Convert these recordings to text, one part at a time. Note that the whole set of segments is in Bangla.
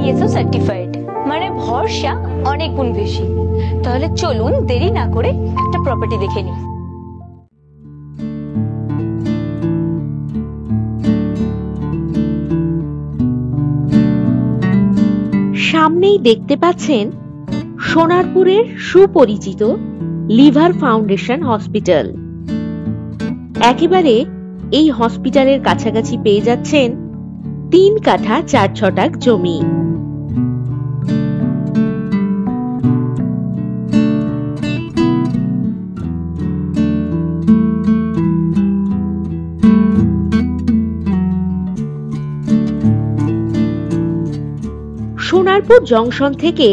ISO সার্টিফাইড, মানে ভরসা অনেক গুণ বেশি। তাহলে চলুন দেরি না করে একটা প্রপার্টি দেখে নিই। সামনেই দেখতে পাচ্ছেন সোনারপুরের সুপরিচিত লিভার ফাউন্ডেশন হসপিটাল। একেবারে এই হসপিটালের কাছাকাছি পেয়ে যাচ্ছেন 3 কাঠা 4 ছটাক জমি। সোনারপুর জংশন থেকে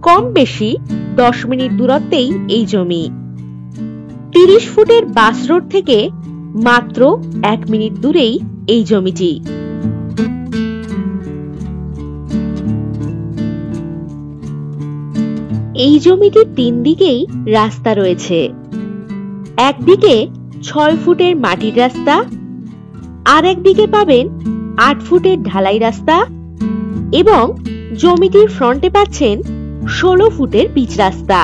কম বেশি 10 মিনিট দূরত্বেই এই জমি। 30 ফুটের বাস রোড থেকে মাত্র 1 মিনিট দূরেই এই জমিটি। এই জমিটির 3 দিকেই রাস্তা রয়েছে। একদিকে 6 ফুটের মাটির রাস্তা, আর একদিকে পাবেন 8 ফুটের ঢালাই রাস্তা এবং জমিটির ফ্রন্টে পাচ্ছেন 16 ফুটের পিচ রাস্তা।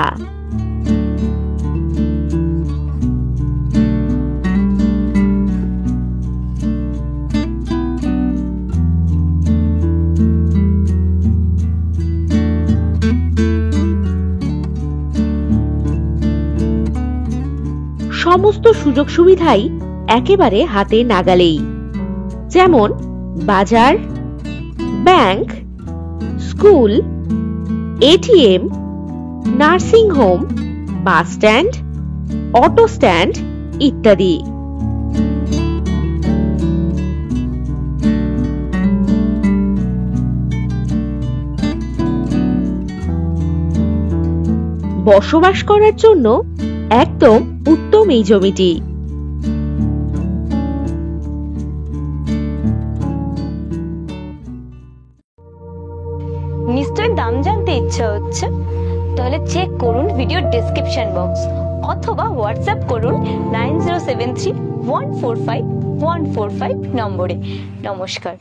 সমস্ত সুযোগ সুবিধাই একেবারে হাতে নাগালেই, যেমন বাজার, bank, school, ATM, nursing home, bus stand, auto stand ইত্যাদি। বসবাস করার জন্য একদম উত্তম এই জমিটি। নিশ্চয় দাম জানতে ইচ্ছা হচ্ছে? তাহলে চেক করুন ভিডিও ডেসক্রিপশন বক্স অথবা হোয়াটসঅ্যাপ করুন 9073145145 নম্বরে। নমস্কার।